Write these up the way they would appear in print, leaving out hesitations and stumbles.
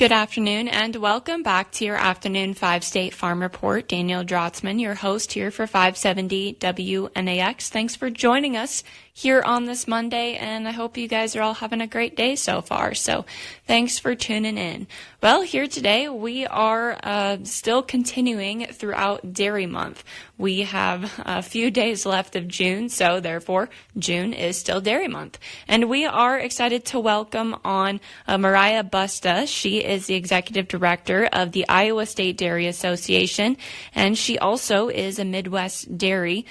Good afternoon and welcome back to your afternoon 5-State Farm Report. Daniel Drotzman, your host here for 570 WNAX. Thanks for joining us here on this Monday, and I hope you guys are all having a great day so far. So thanks for tuning in. Well, here today we are still continuing throughout Dairy Month. We have a few days left of June, so therefore June is still Dairy Month. And we are excited to welcome on Mariah Busta. She is the Executive Director of the Iowa State Dairy Association, and she also is a Midwest Dairy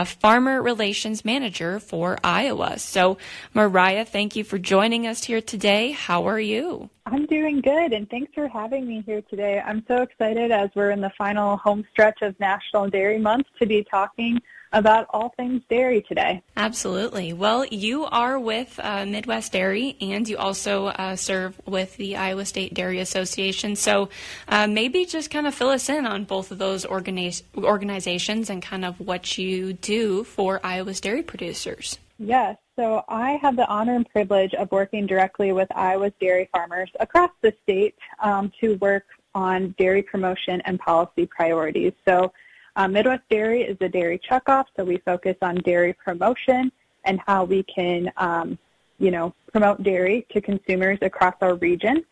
Farmer Relations Manager for Iowa. So, Mariah, thank you for joining us here today. How are you? I'm doing good, and thanks for having me here today. I'm so excited as we're in the final home stretch of National Dairy Month to be talking about all things dairy today. Absolutely. Well, you are with Midwest Dairy, and you also serve with the Iowa State Dairy Association. So maybe just kind of fill us in on both of those organizations and kind of what you do for Iowa's dairy producers. Yes. So I have the honor and privilege of working directly with Iowa's dairy farmers across the state to work on dairy promotion and policy priorities. So Midwest Dairy is a dairy checkoff, so we focus on dairy promotion and how we can, promote dairy to consumers across our region.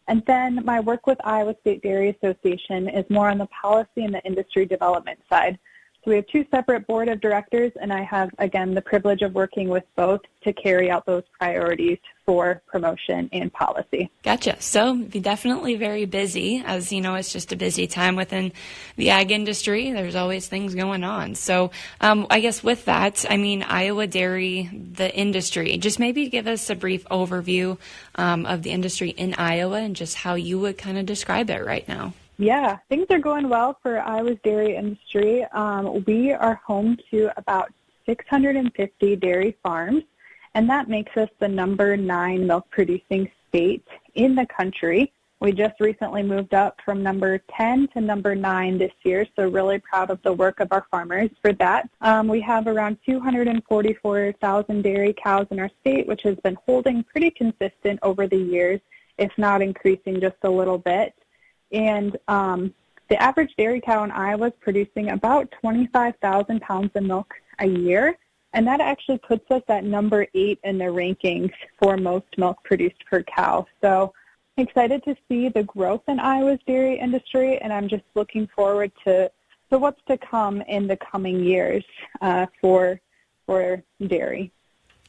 And then my work with Iowa State Dairy Association is more on the policy and the industry development side. So we have two separate board of directors, and I have, again, the privilege of working with both to carry out those priorities for promotion and policy. Gotcha. So you're definitely very busy. As you know, it's just a busy time within the ag industry. There's always things going on. So I guess with that, Iowa Dairy, the industry, just maybe give us a brief overview of the industry in Iowa and just how you would kind of describe it right now. Yeah, things are going well for Iowa's dairy industry. We are home to about 650 dairy farms, and that makes us the number 9 milk-producing state in the country. We just recently moved up from number 10 to number 9 this year, so really proud of the work of our farmers for that. We have around 244,000 dairy cows in our state, which has been holding pretty consistent over the years, if not increasing just a little bit. And the average dairy cow in Iowa is producing about 25,000 pounds of milk a year, and that actually puts us at number 8 in the rankings for most milk produced per cow. So I'm excited to see the growth in Iowa's dairy industry, and I'm just looking forward to what's to come in the coming years for dairy.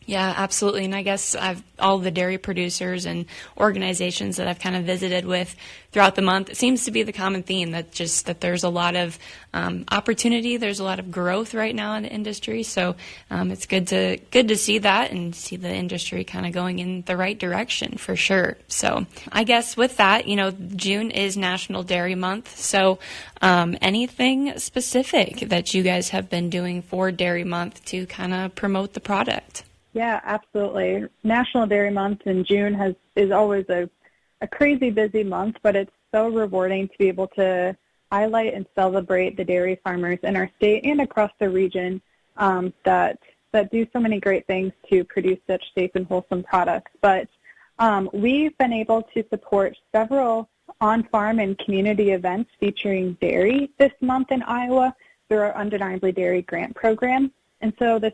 Yeah, absolutely. And I guess all the dairy producers and organizations that I've kind of visited with throughout the month, it seems to be the common theme that there's a lot of opportunity, there's a lot of growth right now in the industry. So it's good to see that and see the industry kind of going in the right direction for sure. So I guess with that, June is National Dairy Month. So anything specific that you guys have been doing for Dairy Month to kind of promote the product? Yeah, absolutely. National Dairy Month in June is always a crazy busy month, but it's so rewarding to be able to highlight and celebrate the dairy farmers in our state and across the region that do so many great things to produce such safe and wholesome products. But we've been able to support several on-farm and community events featuring dairy this month in Iowa through our Undeniably Dairy grant program. And so this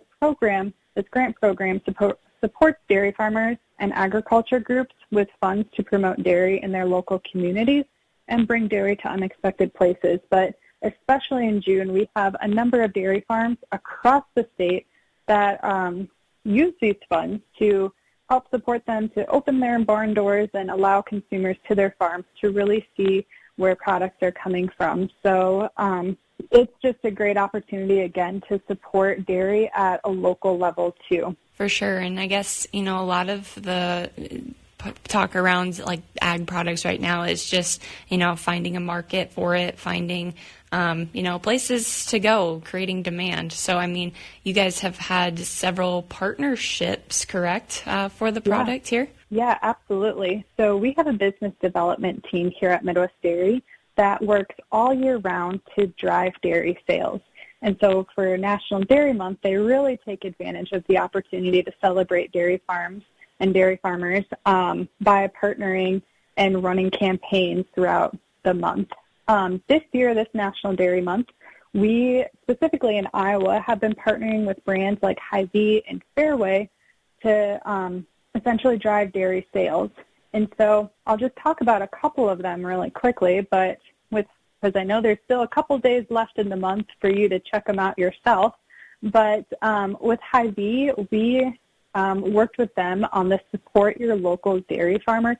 grant program supports dairy farmers and agriculture groups with funds to promote dairy in their local communities and bring dairy to unexpected places. But especially in June, we have a number of dairy farms across the state that use these funds to help support them to open their barn doors and allow consumers to their farms to really see where products are coming from. So it's just a great opportunity, again, to support dairy at a local level, too. For sure. And I guess, a lot of the talk around, like, ag products right now is just, finding a market for it, finding, places to go, creating demand. So, you guys have had several partnerships, correct, for the product here? Yeah, absolutely. So we have a business development team here at Midwest Dairy that works all year round to drive dairy sales. And so for National Dairy Month, they really take advantage of the opportunity to celebrate dairy farms and dairy farmers by partnering and running campaigns throughout the month. This year, this National Dairy Month, we specifically in Iowa have been partnering with brands like Hy-Vee and Fairway to essentially drive dairy sales. And so I'll just talk about a couple of them really quickly, but because I know there's still a couple days left in the month for you to check them out yourself. But with Hy-Vee, we worked with them on the Support Your Local Dairy Farmer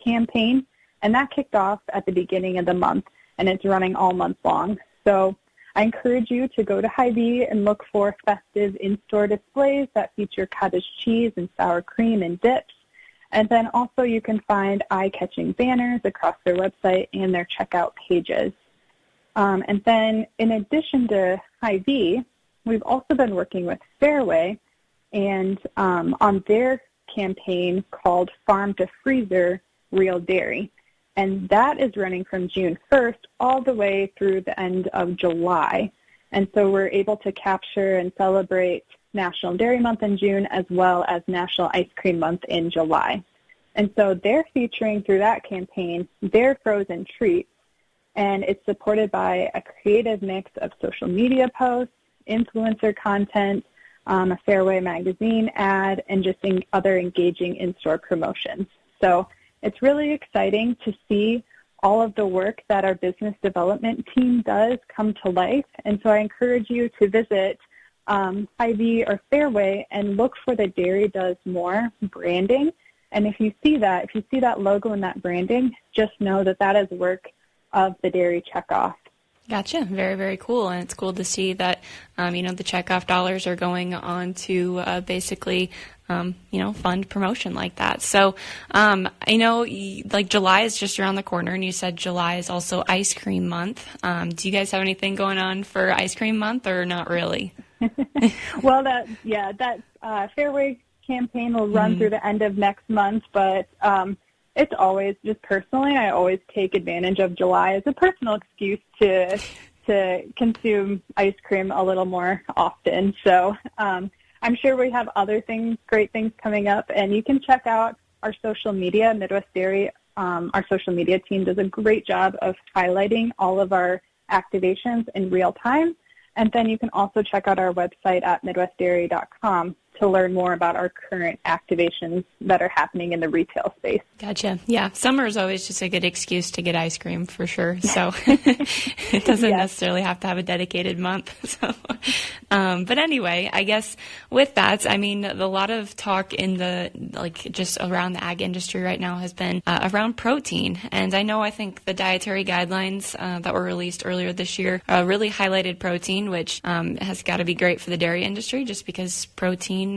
campaign, and that kicked off at the beginning of the month, and it's running all month long. So I encourage you to go to Hy-Vee and look for festive in-store displays that feature cottage cheese and sour cream and dips. And then also you can find eye-catching banners across their website and their checkout pages. And then in addition to Hy-Vee, we've also been working with Fairway and on their campaign called Farm to Freezer Real Dairy. And that is running from June 1st all the way through the end of July. And so we're able to capture and celebrate National Dairy Month in June as well as National Ice Cream Month in July. And so they're featuring through that campaign their frozen treats, and it's supported by a creative mix of social media posts, influencer content, a Fairway magazine ad, and just other engaging in-store promotions. So it's really exciting to see all of the work that our business development team does come to life. And so I encourage you to visit Hy-Vee or Fairway and look for the Dairy Does More branding. And if you see that logo and that branding, just know that that is work of the Dairy Checkoff. Gotcha. Very, very cool. And it's cool to see that, the checkoff dollars are going on to basically, fund promotion like that. So I know July is just around the corner, and you said July is also Ice Cream Month. Do you guys have anything going on for Ice Cream Month or not really? Well, that Fairway campaign will run through the end of next month, but it's always, just personally, I always take advantage of July as a personal excuse to consume ice cream a little more often. So I'm sure we have other great things coming up, and you can check out our social media. Midwest Dairy, our social media team does a great job of highlighting all of our activations in real time. And then you can also check out our website at midwestdairy.com to learn more about our current activations that are happening in the retail space. Gotcha. Yeah, summer is always just a good excuse to get ice cream for sure. So it doesn't necessarily have to have a dedicated month. So, but anyway, I guess with that, a lot of talk in just around the ag industry right now has been around protein. And I think the dietary guidelines that were released earlier this year really highlighted protein, which has got to be great for the dairy industry just because protein,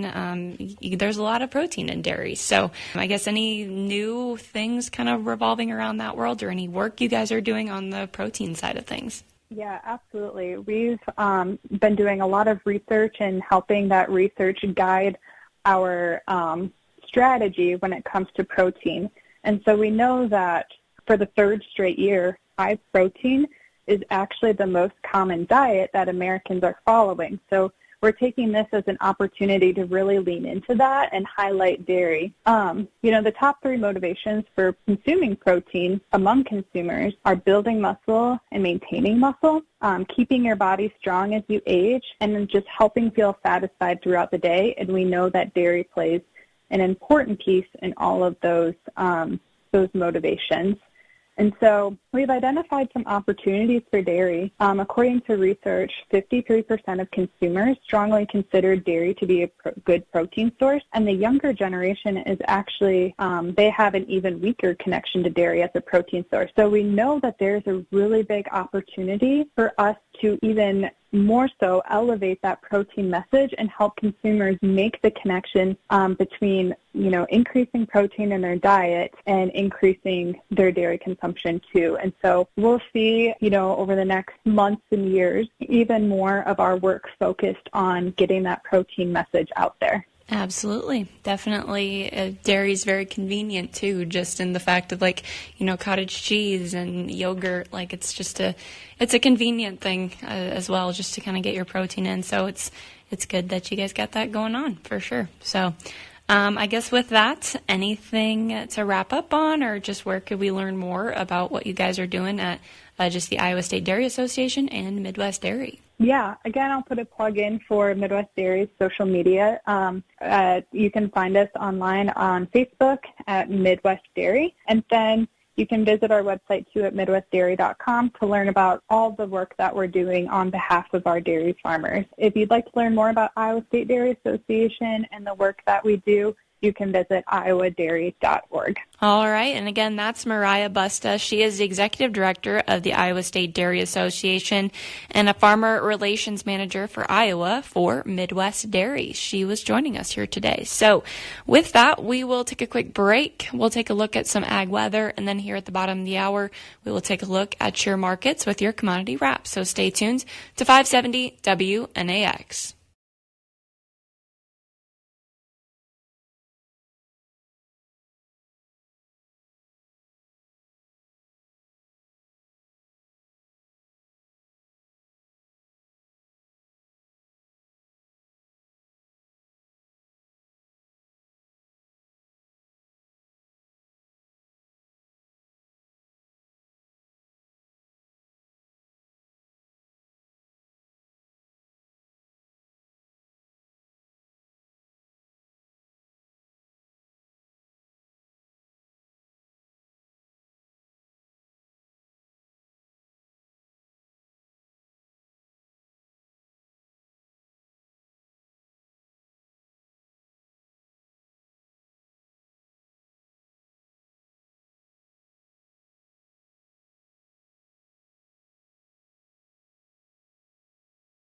there's a lot of protein in dairy. So I guess any new things kind of revolving around that world or any work you guys are doing on the protein side of things? Yeah, absolutely. We've been doing a lot of research and helping that research guide our strategy when it comes to protein. And so we know that for the third straight year, high protein is actually the most common diet that Americans are following. So we're taking this as an opportunity to really lean into that and highlight dairy. The top three motivations for consuming protein among consumers are building muscle and maintaining muscle, keeping your body strong as you age, and then just helping feel satisfied throughout the day. And we know that dairy plays an important piece in all of those motivations. And so we've identified some opportunities for dairy. According to research, 53% of consumers strongly consider dairy to be a good protein source, and the younger generation is actually, they have an even weaker connection to dairy as a protein source. So we know that there's a really big opportunity for us to even more so elevate that protein message and help consumers make the connection between, increasing protein in their diet and increasing their dairy consumption too. And so we'll see, over the next months and years, even more of our work focused on getting that protein message out there. Absolutely. Definitely. Dairy is very convenient too, just in the fact of cottage cheese and yogurt. It's a convenient thing as well, just to kind of get your protein in. So it's good that you guys got that going on for sure. So, I guess with that, anything to wrap up on, or just where could we learn more about what you guys are doing at just the Iowa State Dairy Association and Midwest Dairy? Yeah, again, I'll put a plug in for Midwest Dairy's social media. You can find us online on Facebook at Midwest Dairy, and then you can visit our website too at midwestdairy.com to learn about all the work that we're doing on behalf of our dairy farmers. If you'd like to learn more about Iowa State Dairy Association and the work that we do, you can visit iowadairy.org. All right. And again, that's Mariah Busta. She is the executive director of the Iowa State Dairy Association and a farmer relations manager for Iowa for Midwest Dairy. She was joining us here today. So with that, we will take a quick break. We'll take a look at some ag weather. And then here at the bottom of the hour, we will take a look at your markets with your commodity wrap. So stay tuned to 570 WNAX.